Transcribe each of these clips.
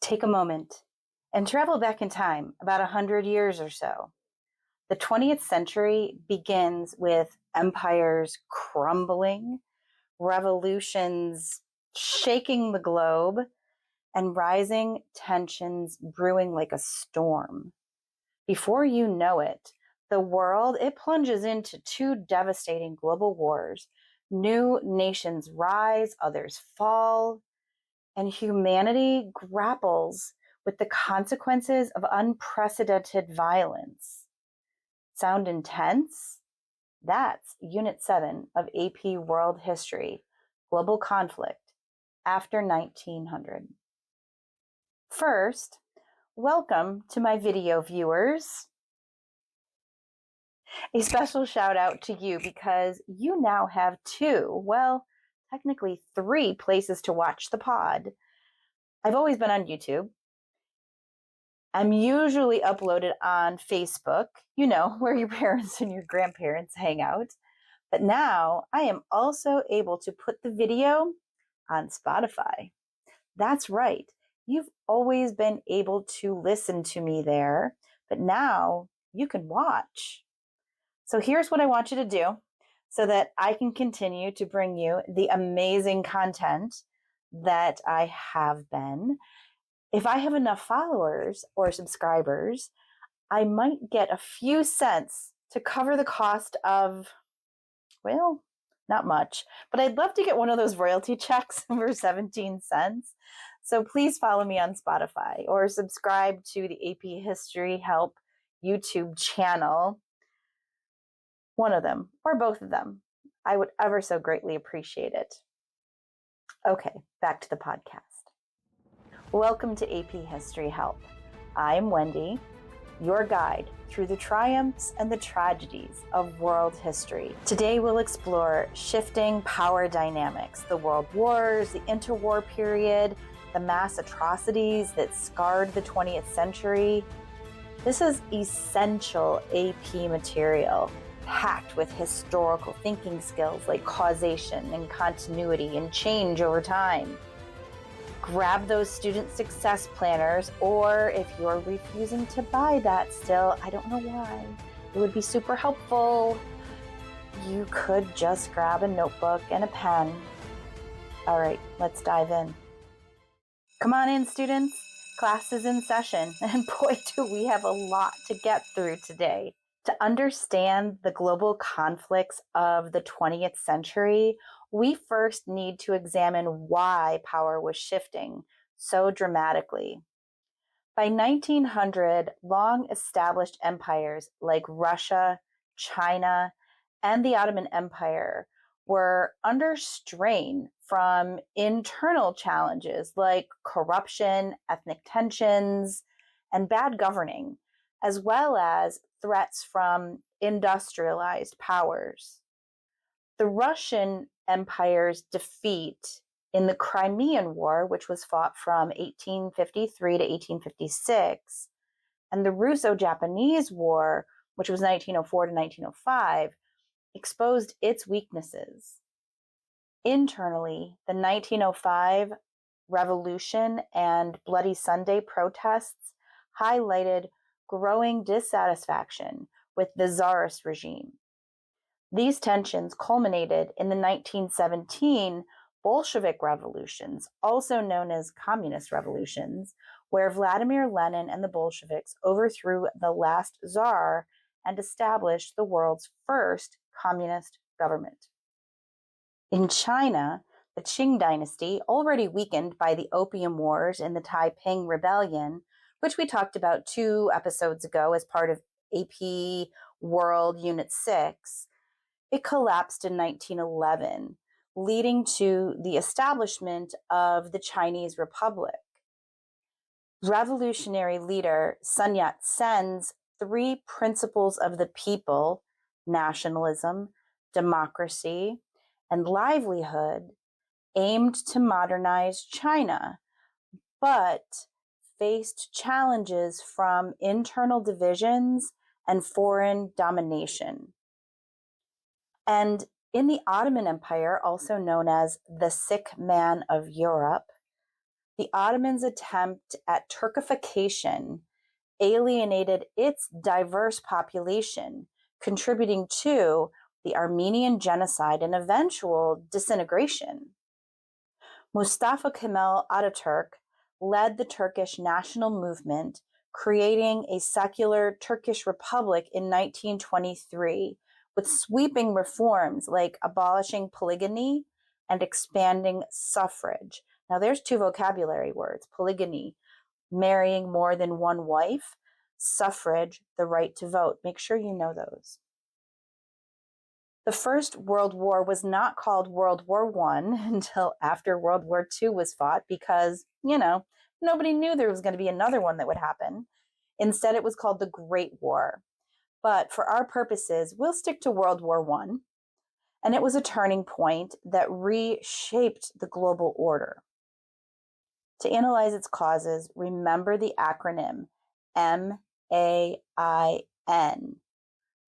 Take a moment and travel back in time about 100 years or so. The 20th century begins with empires crumbling, revolutions shaking the globe, and rising tensions brewing like a storm. Before you know it, the world, it plunges into two devastating global wars. New nations rise, others fall, and humanity grapples with the consequences of unprecedented violence. Sound intense? That's Unit 7 of AP World History, Global Conflict after 1900. First, welcome to my video viewers. A special shout out to you because you now have technically three places to watch the pod. I've always been on YouTube. I'm usually uploaded on Facebook, where your parents and your grandparents hang out. But now I am also able to put the video on Spotify. That's right. You've always been able to listen to me there, but now you can watch. So here's what I want you to do so that I can continue to bring you the amazing content that I have been. If I have enough followers or subscribers, I might get a few cents to cover the cost of, not much, but I'd love to get one of those royalty checks for 17 cents. So please follow me on Spotify or subscribe to the AP History Help YouTube channel. One of them or both of them. I would ever so greatly appreciate it. Okay, back to the podcast. Welcome to AP History Help. I'm Wendy, your guide through the triumphs and the tragedies of world history. Today we'll explore shifting power dynamics, the world wars, the interwar period, the mass atrocities that scarred the 20th century. This is essential AP material, packed with historical thinking skills like causation and continuity and change over time. Grab those student success planners, or if you're refusing to buy that still, I don't know why, it would be super helpful. You could just grab a notebook and a pen. All right, let's dive in. Come on in, students. Class is in session, and boy, do we have a lot to get through today. To understand the global conflicts of the 20th century, we first need to examine why power was shifting so dramatically. By 1900, long-established empires like Russia, China, and the Ottoman Empire were under strain from internal challenges like corruption, ethnic tensions, and bad governing, as well as threats from industrialized powers. The Russian Empire's defeat in the Crimean War, which was fought from 1853 to 1856, and the Russo-Japanese War, which was 1904 to 1905, exposed its weaknesses. Internally, the 1905 Revolution and Bloody Sunday protests highlighted growing dissatisfaction with the Tsarist regime. These tensions culminated in the 1917 Bolshevik revolutions, also known as communist revolutions, where Vladimir Lenin and the Bolsheviks overthrew the last Tsar and established the world's first communist government. In China, the Qing dynasty, already weakened by the Opium Wars and the Taiping Rebellion, which we talked about 2 episodes ago as part of AP World Unit 6, it collapsed in 1911, leading to the establishment of the Chinese Republic. Revolutionary leader Sun Yat-sen's 3 principles of the people, nationalism, democracy, and livelihood, aimed to modernize China, but faced challenges from internal divisions and foreign domination. And in the Ottoman Empire, also known as the sick man of Europe, The Ottomans' attempt at Turkification alienated its diverse population, contributing to the Armenian genocide and eventual disintegration. Mustafa Kemal Ataturk led the Turkish national movement, creating a secular Turkish republic in 1923 with sweeping reforms like abolishing polygamy and expanding suffrage. Now, there's two vocabulary words: polygamy, marrying more than one wife; suffrage, the right to vote. Make sure you know those. The First World War was not called World War I until after World War II was fought because, nobody knew there was going to be another one that would happen. Instead, it was called the Great War. But for our purposes, we'll stick to World War I. And it was a turning point that reshaped the global order. To analyze its causes, remember the acronym M.A.I.N.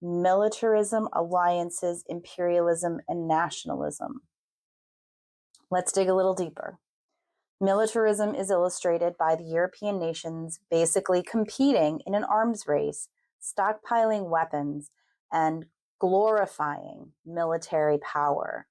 Militarism, alliances, imperialism, and nationalism. Let's dig a little deeper. Militarism is illustrated by the European nations basically competing in an arms race, stockpiling weapons, and glorifying military power.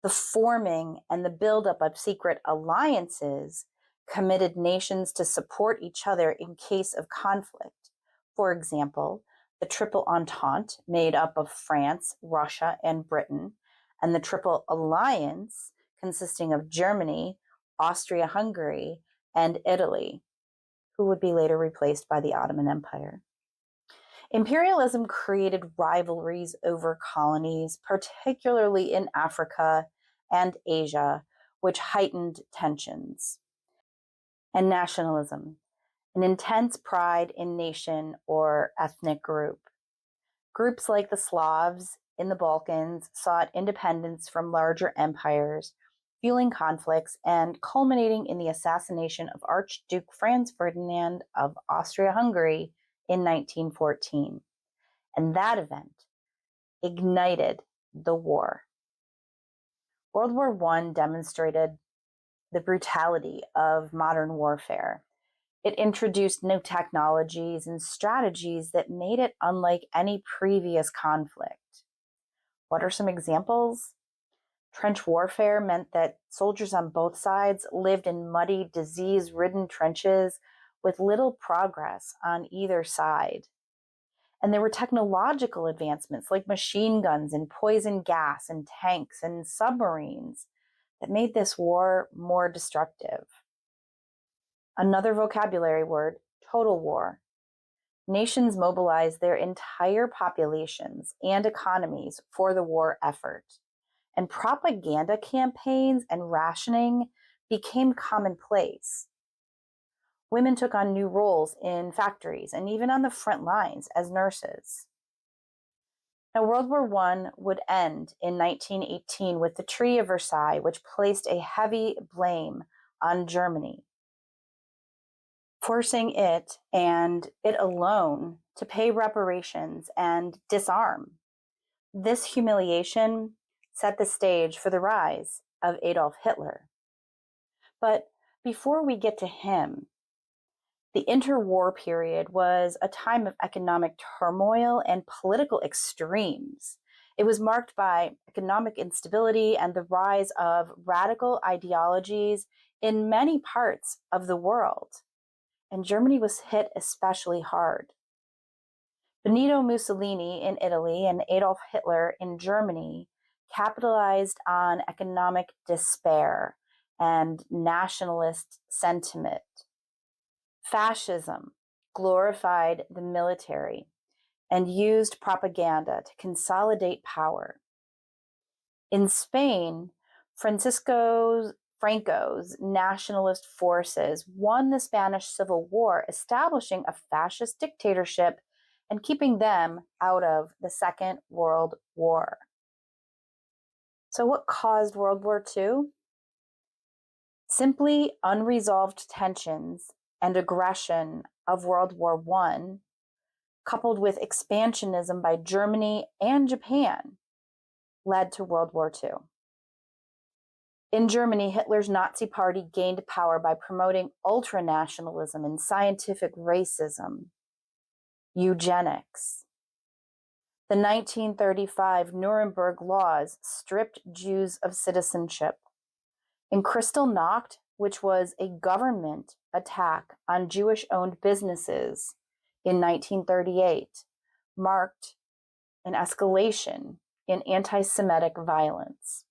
The forming and the buildup of secret alliances committed nations to support each other in case of conflict. For example, the Triple Entente, made up of France, Russia, and Britain, and the Triple Alliance, consisting of Germany, Austria-Hungary, and Italy, who would be later replaced by the Ottoman Empire. Imperialism created rivalries over colonies, particularly in Africa and Asia, which heightened tensions. And nationalism, an intense pride in nation or ethnic group. Groups like the Slavs in the Balkans sought independence from larger empires, fueling conflicts and culminating in the assassination of Archduke Franz Ferdinand of Austria-Hungary in 1914. And that event ignited the war. World War I demonstrated the brutality of modern warfare. It introduced new technologies and strategies that made it unlike any previous conflict. What are some examples? Trench warfare meant that soldiers on both sides lived in muddy, disease-ridden trenches with little progress on either side. And there were technological advancements like machine guns and poison gas and tanks and submarines that made this war more destructive. Another vocabulary word, total war. Nations mobilized their entire populations and economies for the war effort. And propaganda campaigns and rationing became commonplace. Women took on new roles in factories and even on the front lines as nurses. Now, World War I would end in 1918 with the Treaty of Versailles, which placed a heavy blame on Germany, forcing it and it alone to pay reparations and disarm. This humiliation set the stage for the rise of Adolf Hitler. But before we get to him, the interwar period was a time of economic turmoil and political extremes. It was marked by economic instability and the rise of radical ideologies in many parts of the world. And Germany was hit especially hard. Benito Mussolini in Italy and Adolf Hitler in Germany capitalized on economic despair and nationalist sentiment. Fascism glorified the military and used propaganda to consolidate power. In Spain, Franco's nationalist forces won the Spanish Civil War, establishing a fascist dictatorship and keeping them out of the Second World War. So what caused World War II? Simply unresolved tensions and aggression of World War I, coupled with expansionism by Germany and Japan, led to World War II. In Germany, Hitler's Nazi party gained power by promoting ultranationalism and scientific racism, eugenics. The 1935 Nuremberg laws stripped Jews of citizenship. And Kristallnacht, which was a government attack on Jewish-owned businesses in 1938, marked an escalation in anti-Semitic violence.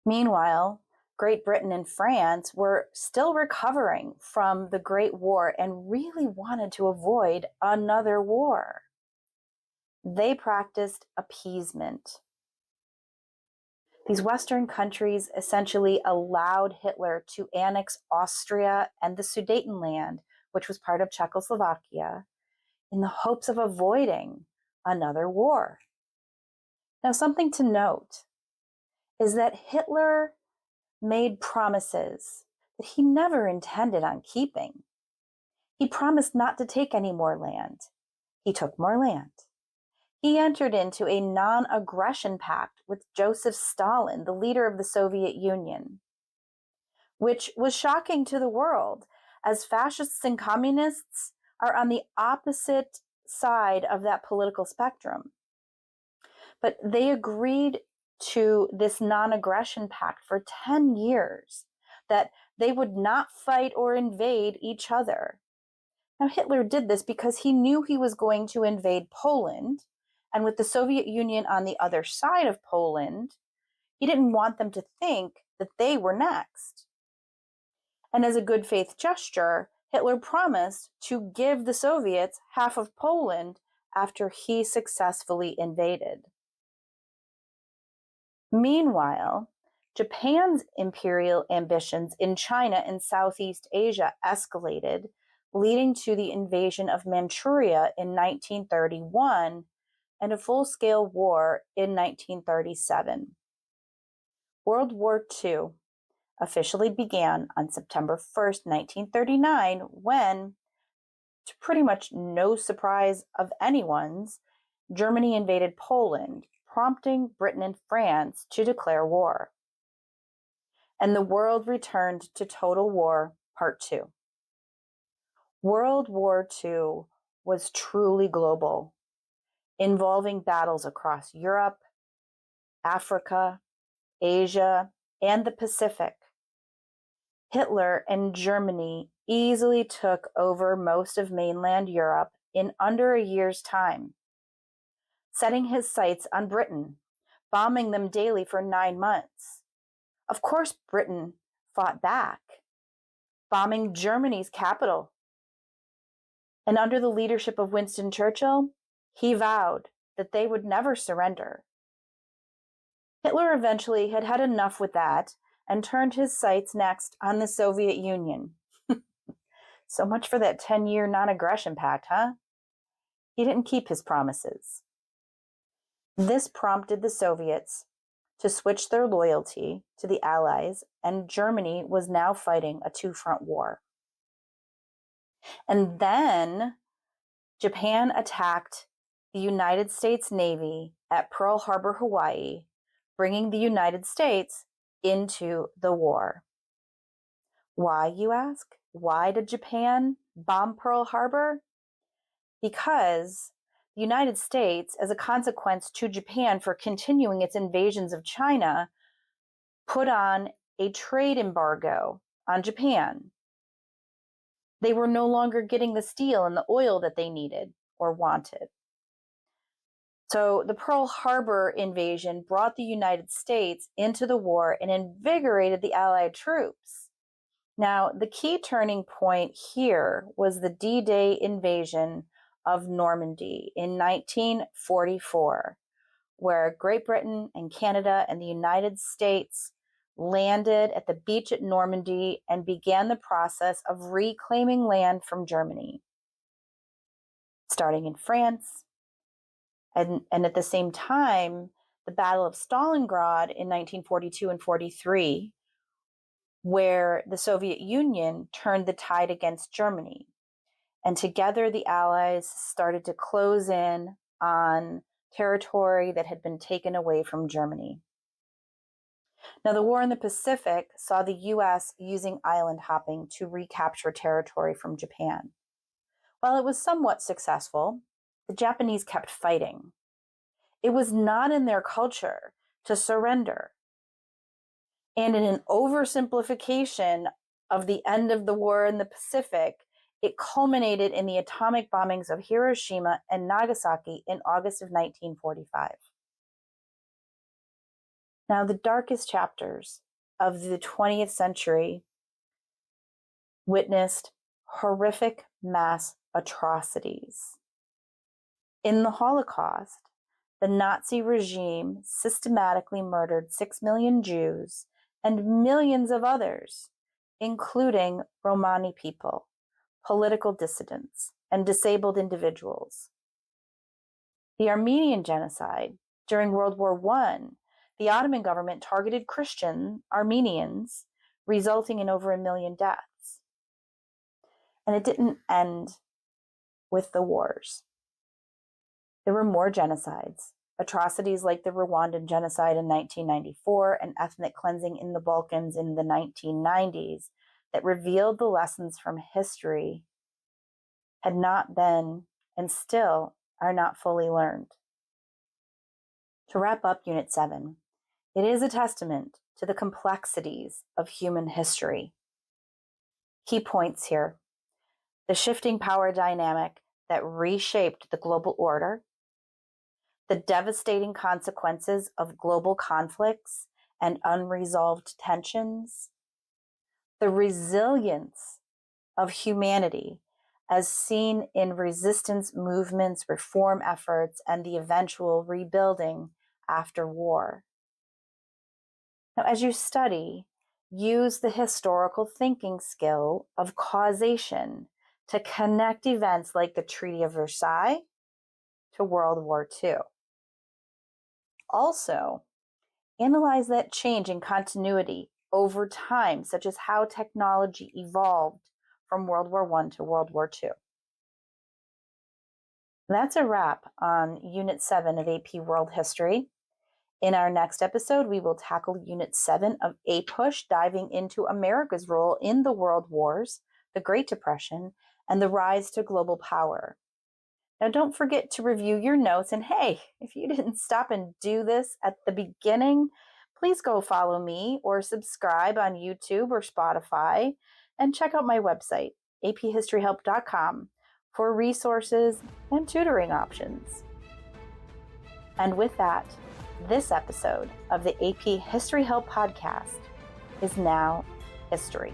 Meanwhile, Great Britain and France were still recovering from the Great War and really wanted to avoid another war. They practiced appeasement. These Western countries essentially allowed Hitler to annex Austria and the Sudetenland, which was part of Czechoslovakia, in the hopes of avoiding another war. Now, something to note is that Hitler made promises that he never intended on keeping. He promised not to take any more land. He took more land. He entered into a non-aggression pact with Joseph Stalin, the leader of the Soviet Union, which was shocking to the world, as fascists and communists are on the opposite side of that political spectrum. But they agreed to this non-aggression pact for 10 years, that they would not fight or invade each other. Now, Hitler did this because he knew he was going to invade Poland, and with the Soviet Union on the other side of Poland, he didn't want them to think that they were next. And as a good faith gesture, Hitler promised to give the Soviets half of Poland after he successfully invaded. Meanwhile, Japan's imperial ambitions in China and Southeast Asia escalated, leading to the invasion of Manchuria in 1931 and a full-scale war in 1937. World War II officially began on September 1st, 1939, when, to pretty much no surprise of anyone's, Germany invaded Poland, prompting Britain and France to declare war. And the world returned to Total War Part 2. World War II was truly global, involving battles across Europe, Africa, Asia, and the Pacific. Hitler and Germany easily took over most of mainland Europe in under a year's time, setting his sights on Britain, bombing them daily for 9 months. Of course, Britain fought back, bombing Germany's capital. And under the leadership of Winston Churchill, he vowed that they would never surrender. Hitler eventually had had enough with that and turned his sights next on the Soviet Union. So much for that 10-year non-aggression pact, huh? He didn't keep his promises. This prompted the Soviets to switch their loyalty to the Allies, and Germany was now fighting a two-front war. And then Japan attacked the United States Navy at Pearl Harbor, Hawaii, bringing the United States into the war. Why, you ask? Why did Japan bomb Pearl Harbor? Because the United States, as a consequence to Japan for continuing its invasions of China, put on a trade embargo on Japan. They were no longer getting the steel and the oil that they needed or wanted. So the Pearl Harbor invasion brought the United States into the war and invigorated the Allied troops. Now, the key turning point here was the D-Day invasion of Normandy in 1944, where Great Britain and Canada and the United States landed at the beach at Normandy and began the process of reclaiming land from Germany, starting in France. And at the same time, the Battle of Stalingrad in 1942 and 43, where the Soviet Union turned the tide against Germany. And together, the Allies started to close in on territory that had been taken away from Germany. Now, the war in the Pacific saw the U.S. using island hopping to recapture territory from Japan. While it was somewhat successful, the Japanese kept fighting. It was not in their culture to surrender. And in an oversimplification of the end of the war in the Pacific, it culminated in the atomic bombings of Hiroshima and Nagasaki in August of 1945. Now, the darkest chapters of the 20th century witnessed horrific mass atrocities. In the Holocaust, the Nazi regime systematically murdered 6 million Jews and millions of others, including Romani people, political dissidents, and disabled individuals. The Armenian genocide during World War I, the Ottoman government targeted Christian Armenians, resulting in over 1 million deaths. And it didn't end with the wars. There were more genocides, atrocities like the Rwandan genocide in 1994 and ethnic cleansing in the Balkans in the 1990s that revealed the lessons from history had not been and still are not fully learned. To wrap up Unit 7, it is a testament to the complexities of human history. Key points here: the shifting power dynamic that reshaped the global order, the devastating consequences of global conflicts and unresolved tensions, the resilience of humanity as seen in resistance movements, reform efforts, and the eventual rebuilding after war. Now, as you study, use the historical thinking skill of causation to connect events like the Treaty of Versailles to World War II. Also, analyze that change in continuity over time, such as how technology evolved from World War I to World War II. That's a wrap on Unit 7 of AP World History. In our next episode, we will tackle Unit 7 of APUSH, diving into America's role in the World Wars, the Great Depression, and the rise to global power. Now, don't forget to review your notes. And hey, if you didn't stop and do this at the beginning, please go follow me or subscribe on YouTube or Spotify, and check out my website, aphistoryhelp.com, for resources and tutoring options. And with that, this episode of the AP History Help podcast is now history.